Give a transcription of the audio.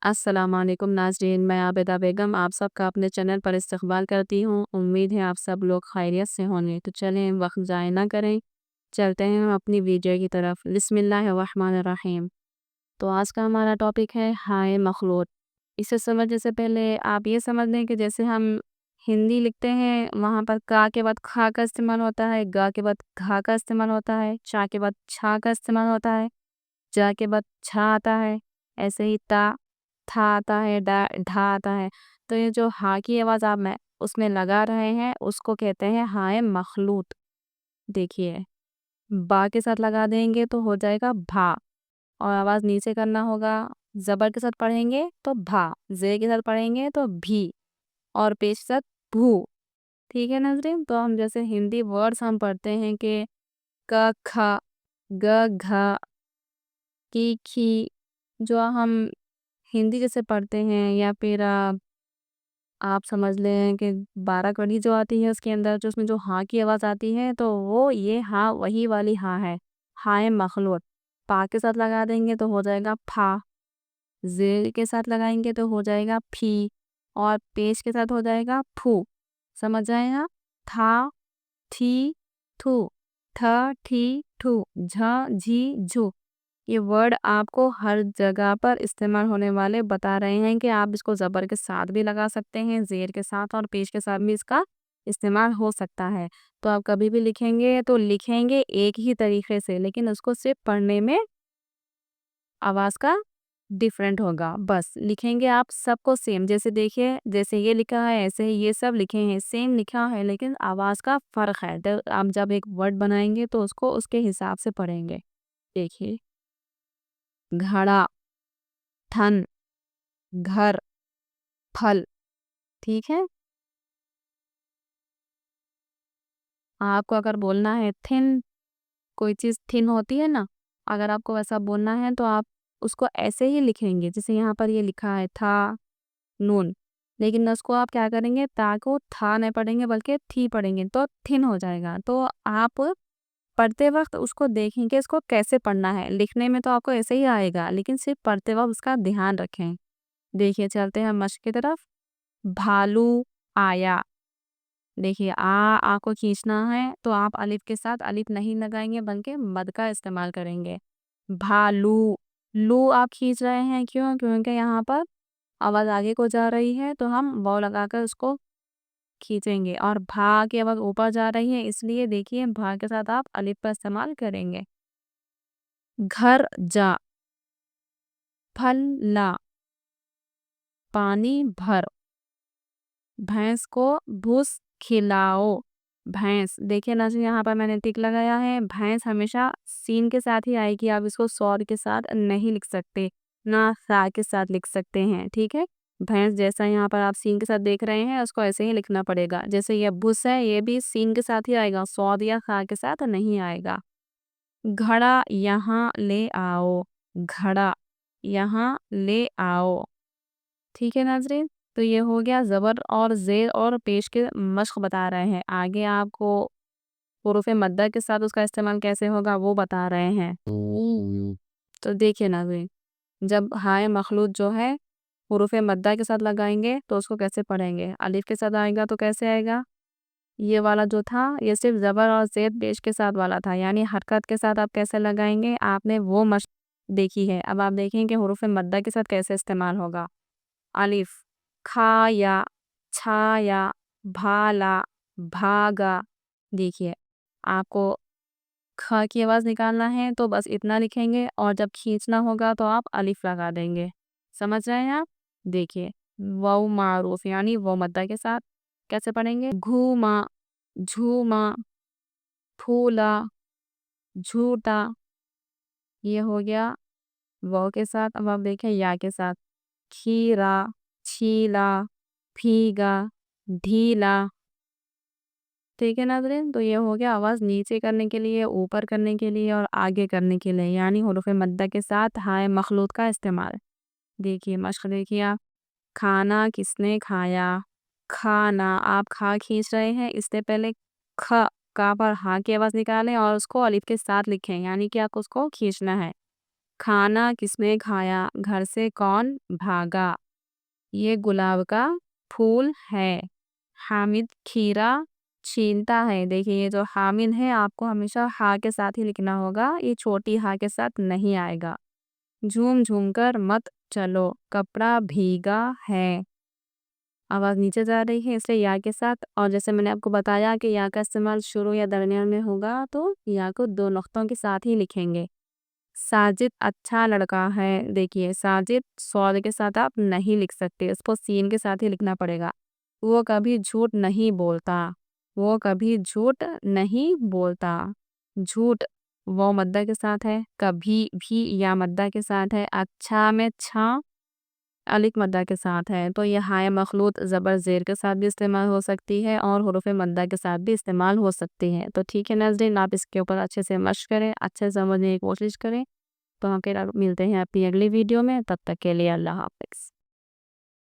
السلام علیکم ناظرین، میں عابدہ بیگم آپ سب کا اپنے چینل پر استقبال کرتی ہوں۔ امید ہے آپ سب لوگ خیریت سے ہوں گے۔ تو چلیں وقت ضائع نہ کریں، چلتے ہیں ہم اپنی ویڈیو کی طرف۔ بسم اللہ الرحمن الرحیم۔ تو آج کا ہمارا ٹاپک ہے ہائے مخلوط۔ اسے سمجھنے سے پہلے آپ یہ سمجھ لیں کہ جیسے ہم ہندی لکھتے ہیں وہاں پر کا کے بعد کھا کا استعمال ہوتا ہے، گا کے بعد گھا کا استعمال ہوتا ہے، چا کے بعد چھا کا استعمال ہوتا ہے، جا کے بعد چھا آتا ہے، ایسے ہی تا تھا آتا ہے، ڈھا آتا ہے۔ تو یہ جو ہا کی آواز آپ میں اس میں لگا رہے ہیں اس کو کہتے ہیں ہائے مخلوط۔ دیکھیے با کے ساتھ لگا دیں گے تو ہو جائے گا بھا، اور آواز نیچے کرنا ہوگا، زبر کے ساتھ پڑھیں گے تو بھا، زیر کے ساتھ پڑھیں گے تو بھی، اور پیش کے ساتھ بھو۔ ٹھیک ہے ناظرین، تو ہم جیسے ہندی ورڈز ہم پڑھتے ہیں کہ ک کھا، گ گھا، کی کھی، جو ہم ہندی جیسے پڑھتے ہیں، یا پھر آپ سمجھ لیں کہ 12 کڑی جو آتی ہے اس کے اندر جو اس میں جو ہاں کی آواز آتی ہے تو وہ یہ ہاں وہی والی ہاں ہے، ہائے مخلوط۔ پا کے ساتھ لگا دیں گے تو ہو جائے گا پھا، زیر کے ساتھ لگائیں گے تو ہو جائے گا پھی، اور پیش کے ساتھ ہو جائے گا پھو۔ سمجھ جائیں گا، تھا تھی تھو، تھا ٹھی ٹھو، جھا جھی جھو۔ یہ ورڈ آپ کو ہر جگہ پر استعمال ہونے والے بتا رہے ہیں کہ آپ اس کو زبر کے ساتھ بھی لگا سکتے ہیں، زیر کے ساتھ اور پیش کے ساتھ بھی اس کا استعمال ہو سکتا ہے۔ تو آپ کبھی بھی لکھیں گے تو لکھیں گے ایک ہی طریقے سے، لیکن اس کو صرف پڑھنے میں آواز کا ڈیفرنٹ ہوگا۔ بس لکھیں گے آپ سب کو سیم، جیسے دیکھیے جیسے یہ لکھا ہے ایسے ہی یہ سب لکھے ہیں، سیم لکھا ہے لیکن آواز کا فرق ہے۔ آپ جب ایک ورڈ بنائیں گے تو اس کو اس کے حساب سے پڑھیں گے۔ دیکھیے گھڑا، تھن، گھر، پھل۔ ٹھیک ہے، آپ کو اگر بولنا ہے تھن، کوئی چیز تھن ہوتی ہے نا، اگر آپ کو ویسا بولنا ہے تو آپ اس کو ایسے ہی لکھیں گے جیسے یہاں پر یہ لکھا ہے تھا نون، لیکن اس کو آپ کیا کریں گے، تا کو تھا نہیں پڑھیں گے بلکہ تھی پڑھیں گے تو تھن ہو جائے گا۔ تو آپ پڑھتے وقت اس کو دیکھیں کہ اس کو کیسے پڑھنا ہے، لکھنے میں تو آپ کو ایسے ہی آئے گا لیکن صرف پڑھتے وقت اس کا دھیان رکھیں۔ دیکھیے چلتے ہیں مشق کی طرف۔ بھالو آیا۔ دیکھیے آ کو کھینچنا ہے تو آپ الف کے ساتھ الف نہیں لگائیں گے بلکہ مد کا استعمال کریں گے۔ بھالو، لو آپ کھینچ رہے ہیں کیونکہ یہاں پر آواز آگے کو جا رہی ہے تو ہم واو لگا کر اس کو کھینچیں گے، اور بھا کی آواز اوپر جا رہی ہے اس لیے دیکھیے بھا کے ساتھ آپ الف کا استعمال کریں گے۔ گھر جا، پھل لا، پانی بھر، بھینس کو بھوس کھلاؤ۔ بھینس، دیکھیں نا یہاں پر میں نے ٹک لگایا ہے، بھینس ہمیشہ سین کے ساتھ ہی آئے گی، آپ اس کو سور کے ساتھ نہیں لکھ سکتے، نہ سا کے ساتھ لکھ سکتے ہیں۔ ٹھیک ہے، بھینس جیسا یہاں پر آپ سین کے ساتھ دیکھ رہے ہیں اس کو ایسے ہی لکھنا پڑے گا، جیسے یہ بھوس ہے یہ بھی سین کے ساتھ ہی آئے گا، سود یا خا کے ساتھ نہیں آئے گا۔ گھڑا یہاں لے آؤ، گھڑا یہاں لے آؤ۔ ٹھیک ہے ناظرین، تو یہ ہو گیا زبر اور زیر اور پیش کے مشق بتا رہے ہیں، آگے آپ کو حروف مدہ کے ساتھ اس کا استعمال کیسے ہوگا وہ بتا رہے ہیں۔ تو دیکھیں ناظرین، جب ہائے مخلوط جو ہے حروف مدہ کے ساتھ لگائیں گے تو اس کو کیسے پڑھیں گے، الف کے ساتھ آئے گا تو کیسے آئے گا، یہ والا جو تھا یہ صرف زبر اور زیر پیش کے ساتھ والا تھا، یعنی حرکت کے ساتھ آپ کیسے لگائیں گے آپ نے وہ مشق دیکھی ہے۔ اب آپ دیکھیں کہ حروف مدہ کے ساتھ کیسے استعمال ہوگا۔ الف، کھا یا، چھا یا، بھالا، بھاگا۔ دیکھیے آپ کو کھا کی آواز نکالنا ہے تو بس اتنا لکھیں گے، اور جب کھینچنا ہوگا تو آپ الف لگا دیں گے۔ سمجھ رہے ہیں آپ؟ دیکھیے واو معروف یعنی واو مدہ کے ساتھ کیسے پڑھیں گے، گھوما، جھوما، پھولا، جھوٹا۔ یہ ہو گیا واو کے ساتھ۔ اب آپ دیکھیں یا کے ساتھ، کھیرا، چھیلا، بھیگا، ڈھیلا۔ ٹھیک ہے ناظرین، تو یہ ہو گیا آواز نیچے کرنے کے لیے، اوپر کرنے کے لیے اور آگے کرنے کے لیے، یعنی حروف مدہ کے ساتھ ہائے مخلوط کا استعمال۔ دیکھیے مشق دیکھیے آپ، کھانا کس نے کھایا، کھانا آپ کھا کھینچ رہے ہیں، اس سے پہلے کا پر ہاں کی آواز نکالیں اور اس کو الف کے ساتھ لکھیں، یعنی کہ آپ اس کو کھینچنا ہے۔ کھانا کس نے کھایا، گھر سے کون بھاگا، یہ گلاب کا پھول ہے۔ حامد کھیرا چھینتا ہے۔ دیکھیے یہ جو حامد ہے آپ کو ہمیشہ ہا کے ساتھ ہی لکھنا ہوگا، یہ چھوٹی ہا کے ساتھ نہیں آئے گا۔ جھوم جھوم کر مت چلو، کپڑا بھیگا ہے۔ آواز نیچے جا رہی ہے اس لیے یا کے ساتھ، اور جیسے میں نے آپ کو بتایا کہ یا کا استعمال شروع یا درمیان میں ہوگا تو یا کو دو نقطوں کے ساتھ ہی لکھیں گے۔ ساجد اچھا لڑکا ہے۔ دیکھیے ساجد سواد کے ساتھ آپ نہیں لکھ سکتے، اس کو سین کے ساتھ ہی لکھنا پڑے گا۔ وہ کبھی جھوٹ نہیں بولتا، وہ کبھی جھوٹ نہیں بولتا۔ جھوٹ وہ مدہ کے ساتھ ہے، کبھی بھی یا مدہ کے ساتھ ہے، اچھا میں چھا الف مدہ کے ساتھ ہے، تو یہ ہائے مخلوط زبر زیر کے ساتھ بھی استعمال ہو سکتی ہے اور حروف مدہ کے ساتھ بھی استعمال ہو سکتی ہے۔ تو ٹھیک ہے ناظرین، آپ اس کے اوپر اچھے سے مشق کریں، اچھے سمجھنے کی کوشش کریں۔ تو ہم پھر ملتے ہیں اپنی اگلی ویڈیو میں، تب تک کے لیے اللہ حافظ۔